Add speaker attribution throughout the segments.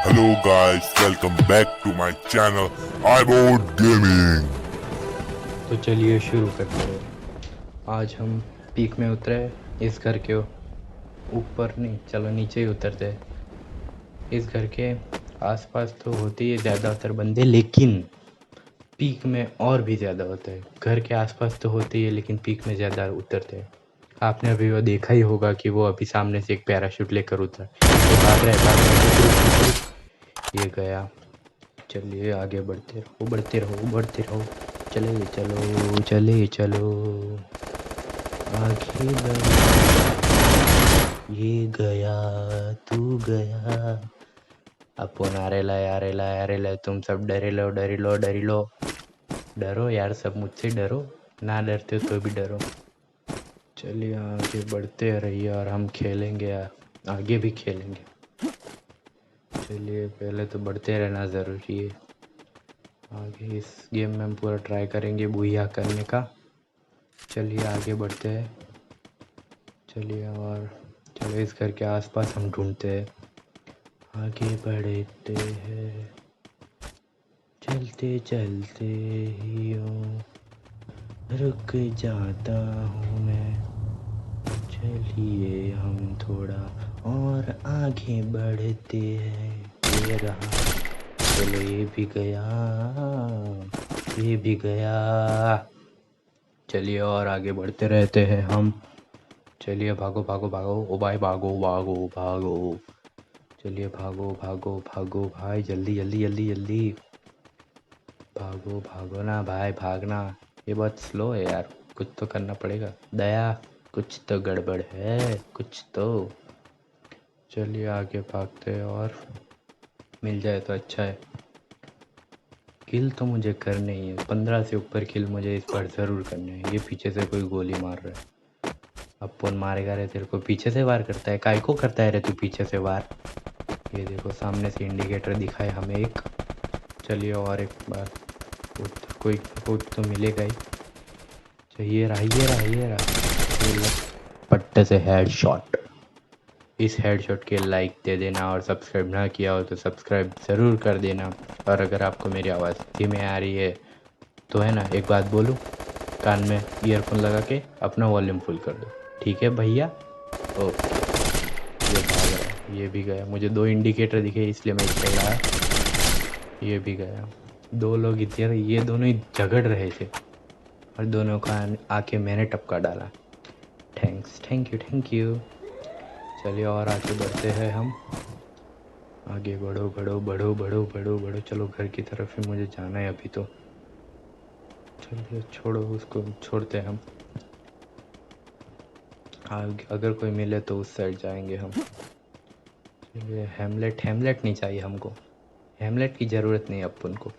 Speaker 1: Hello guys, welcome back to my channel iBoard Gaming।
Speaker 2: तो चलिए शुरू करते हैं। आज हम पीक में उतरे इस घर के ऊपर नहीं, चलो नीचे ही उतरते हैं। इस घर के आसपास तो होते ही ज़्यादातर बंदे, लेकिन पीक में और भी ज़्यादा होता है। घर के आसपास तो होते ही है, लेकिन पीक में ज़्यादा उतरते हैं। आपने अभी वो देखा ही होगा कि वो अभी सामने से एक पैराशूट लेकर उतरा, तो भाग रहा है, भाग रहा है, रुक, रुक, रुक। ये गया। चलिए आगे बढ़ते रहो, बढ़ते रहो, बढ़ते रहो। चले चलो, चले चलो, आगे बढ़ो। ये गया, तू गया। अपन आ रे ला, तुम सब डरे लो, डरे लो, डरे लो। डरो यार, सब मुझसे डरो। ना डरते हो तो भी डरो। चलिए आगे बढ़ते रहिए और हम खेलेंगे यार, आगे भी खेलेंगे। चलिए पहले तो बढ़ते रहना ज़रूरी है। आगे इस गेम में हम पूरा ट्राई करेंगे बुया करने का। चलिए आगे बढ़ते हैं। चलिए और चलो इस घर के आसपास हम ढूंढते हैं। आगे बढ़ते हैं, चलते चलते ही यूं रुक जाता हूँ मैं। चलिए हम थोड़ा और आगे बढ़ते हैं। ये रहा, चलो ये भी गया, ये भी गया। चलिए और आगे बढ़ते रहते हैं हम। चलिए भागो भागो भागो, ओ भाई भागो भागो भागो। चलिए भागो भागो भागो भाई, जल्दी जल्दी जल्दी जल्दी भागो भागो ना भाई, भागना। ये बहुत स्लो है यार, कुछ तो करना पड़ेगा। दया, कुछ तो गड़बड़ है, कुछ तो। चलिए आगे भागते हैं और मिल जाए तो अच्छा है। किल तो मुझे करने ही है, 15 से ऊपर किल मुझे इस बार ज़रूर करने हैं। ये पीछे से कोई गोली मार रहा है। अब कौन मारेगा रे तेरे को? पीछे से वार करता है, काय को करता है रे तू पीछे से वार? ये देखो सामने से इंडिकेटर दिखाए हमें एक। चलिए और एक बार, कोई तो मिलेगा ही। ये रहा, ये रहा, ये रहा। ये लो, पट्टे से हेडशॉट। इस हेडशॉट के लाइक दे देना और सब्सक्राइब ना किया हो तो सब्सक्राइब ज़रूर कर देना। और अगर आपको मेरी आवाज़ धीमे आ रही है तो है ना, एक बात बोलूँ, कान में ईयरफोन लगा के अपना वॉल्यूम फुल कर दो, ठीक है भैया? ओके। ये भाग रहा है, ये भी गया। मुझे 2 इंडिकेटर दिखे इसलिए मैं इस पे लाया। ये भी गया। 2 लोग इधर, ये दोनों ही झगड़ रहे थे और दोनों का आके मैंने टपका डाला। Thanks, thank you, thank you. चलिए और आगे बढ़ते हैं हम। आगे बढ़ो बढ़ो बढ़ो बढ़ो बढ़ो बढ़ो। चलो घर की तरफ ही मुझे जाना है अभी तो। चलिए छोड़ो, उसको छोड़ते हैं हम। आगे अगर कोई मिले तो उस साइड जाएंगे हम। चलिए हेमलेट, हेमलेट नहीं चाहिए हमको, हेमलेट की ज़रूरत नहीं अपन को।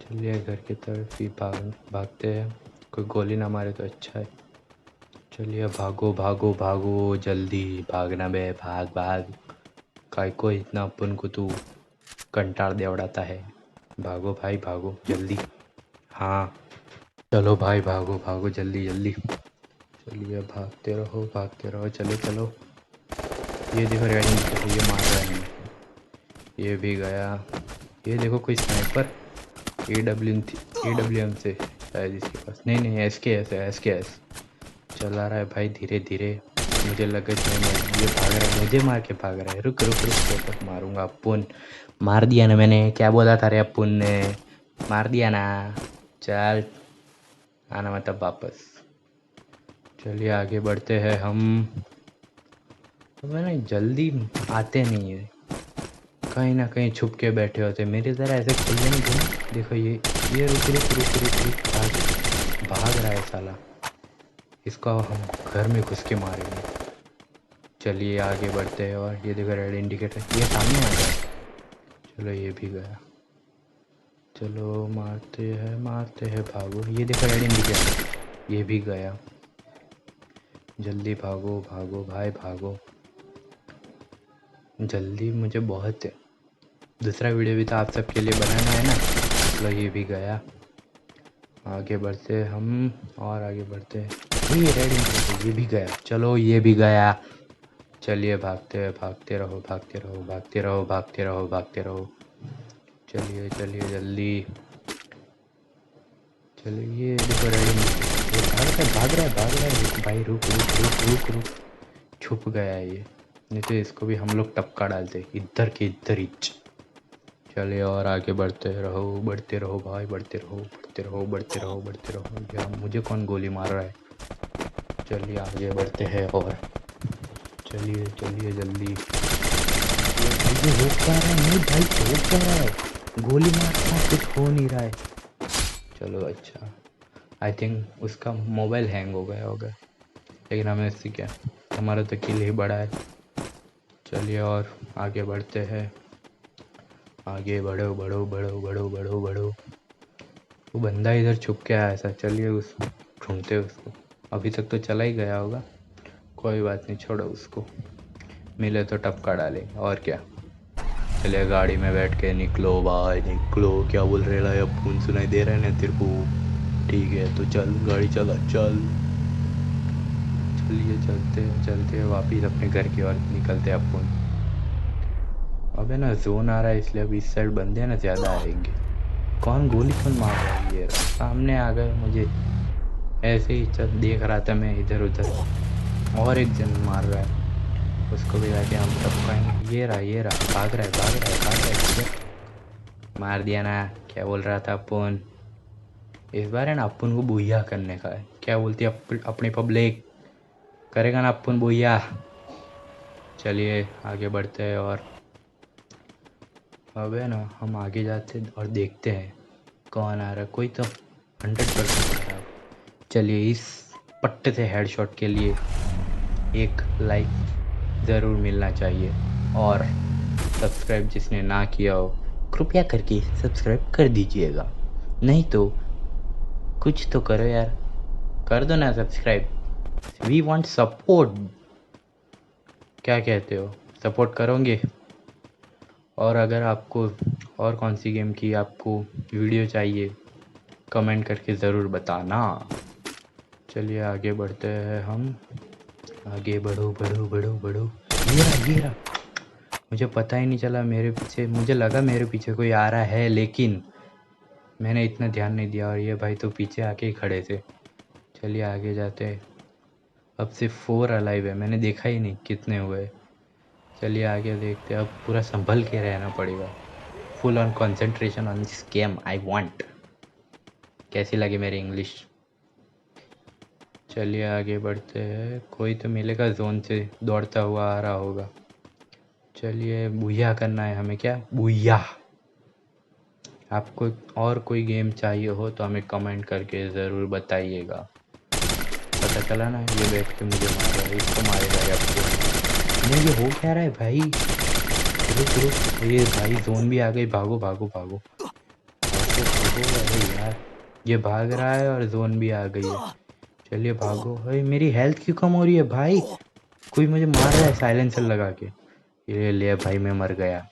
Speaker 2: चलिए घर की तरफ ही भागते हैं, कोई गोली ना मारे तो अच्छा है। चलिए भागो भागो भागो, जल्दी भागना बे, भाग भाग। काय को इतना अपन को तू कंटार देवड़ाता है? भागो भाई भागो जल्दी। हाँ चलो भाई भागो भागो जल्दी जल्दी। चलिए भागते रहो, चलो चलो। ये देखो रेडिंग, ये मार रहा है हमें। ये भी गया। ये देखो कोई स्नाइपर, AWM से शायद इसके पास। नहीं नहीं, SKS है, SKS चला रहा है भाई धीरे धीरे। मुझे लगा कि ये भाग रहा है, मुझे मार के भाग रहा है। रुक रुक रुक, तो तक मारूंगा। अपुन मार दिया ना मैंने, क्या बोला था रे अपुन ने? मार दिया ना। चल आना मतलब वापस। चलिए आगे बढ़ते हैं हम। तो मैंने जल्दी आते नहीं है, कहीं ना कहीं छुप के बैठे होते। मेरी तरह ऐसे खुले नहीं थे। देखो ये रुक रुक रुक रुक रुक, भाग रहा है साला। इसको हम घर में घुस के मारेंगे। चलिए आगे बढ़ते हैं और ये देखो रेड इंडिकेटर, ये सामने आ गया। चलो ये भी गया। चलो मारते हैं, भागो। ये देखो रेड इंडिकेटर, ये भी गया। जल्दी भागो भागो भाई भागो जल्दी, मुझे बहुत दूसरा वीडियो भी तो आप सबके लिए बनाना है ना। चलो ये भी गया। आगे बढ़ते हम और आगे बढ़ते हैं। ये रेड इंडिकेटर, ये भी गया। चलो ये भी गया। चलिए भागते रहो भागते रहो भागते रहो भागते रहो भागते रहो। चलिए चलिए जल्दी चलिए। देखो रेडी वो भाग रहा है भाग रहा है। रुक भाई रुक रुक रुक रुक रुक। छुप गया है ये, नहीं तो इसको भी हम लोग टपका डालते इधर के इधर ही। चलिए और आगे बढ़ते रहो भाई बढ़ते रहो बढ़ते रहो बढ़ते रहो बढ़ते रहो। क्या मुझे कौन गोली मार रहा है। चलिए आगे बढ़ते हैं और चलिए चलिए जल्दी। ये हो क्या रहा है। नहीं भाई हो क्या रहा है। गोली मारता हूँ कुछ हो नहीं रहा है। चलो अच्छा, आई थिंक उसका मोबाइल हैंग हो गया होगा, लेकिन हमें इससे क्या, हमारा तो किल ही बड़ा है। चलिए और आगे बढ़ते हैं। आगे बढ़ो बढ़ो बढ़ो बढ़ो बढ़ो बढ़ो। वो बंदा इधर छुप के आया था। चलिए उस ढूंढते उसको। अभी तक तो चला ही गया होगा, कोई बात नहीं, छोड़ो उसको, मिले तो टपका डाले और क्या। चलिए गाड़ी में बैठ के निकलो भाई निकलो। क्या बोल रहे है अपुन, सुनाई दे रहा है ना तेरे को। ठीक है तो चल गाड़ी चला चल। चलिए चलते हैं वापिस अपने घर की ओर निकलते हैं अपुन। अबे ना जोन आ रहा है इसलिए अब इस साइड बंदे ना ज़्यादा आएंगे। कौन गोली कौन मार रहा है। ये सामने आ गए, मुझे ऐसे ही चल देख रहा था मैं इधर उधर, और एक जन मार रहा है, उसको भी जाके हम टपकाएंगे। ये रहा भाग रहा है। मार दिया ना। क्या बोल रहा था अपुन, इस बार है ना अपुन को बुहिया करने का है। क्या बोलती है अपनी पब्लिक, करेगा ना अपुन बुहिया। चलिए आगे बढ़ते हैं और अब है ना हम आगे जाते हैं और देखते हैं कौन आ रहा है। कोई तो 100% आ रहा है। चलिए इस पट्टे से हेडशॉट के लिए एक लाइक ज़रूर मिलना चाहिए, और सब्सक्राइब जिसने ना किया हो कृपया करके सब्सक्राइब कर दीजिएगा। नहीं तो कुछ तो करो यार, कर दो ना सब्सक्राइब। We want support. क्या कहते हो, सपोर्ट करोगे। और अगर आपको और कौन सी गेम की आपको वीडियो चाहिए कमेंट करके ज़रूर बताना। चलिए आगे बढ़ते हैं हम। आगे बढ़ो बढ़ो बढ़ो बढ़ो। ये रहा। मुझे पता ही नहीं चला मेरे पीछे, मुझे लगा मेरे पीछे कोई आ रहा है, लेकिन मैंने इतना ध्यान नहीं दिया और ये भाई तो पीछे आके ही खड़े थे। चलिए आगे जाते हैं। अब सिर्फ 4 अलाइव है, मैंने देखा ही नहीं कितने हुए। चलिए आगे देखते हैं। अब पूरा संभल के रहना पड़ेगा। Full on concentration on this game I want. कैसी लगी मेरी इंग्लिश। चलिए आगे बढ़ते हैं। कोई तो मिलेगा जोन से दौड़ता हुआ आ रहा होगा। चलिए बुहिया करना है हमें। क्या बुहिया। आपको और कोई गेम चाहिए हो तो हमें कमेंट करके ज़रूर बताइएगा। पता चला ना ये बैठ के मुझे मार रहा है, इसको मारेगा या नहीं। ये हो क्या रहा है भाई। रुक ये भाई जोन भी आ गई। भागो भागो भागो भागो भागो। अरे यार ये भाग रहा है और जोन भी आ गई है। चलिए भागो। भाई मेरी हेल्थ क्यों कम हो रही है भाई। कोई मुझे मार रहा है साइलेंसर लगा के। ये ले भाई मैं मर गया।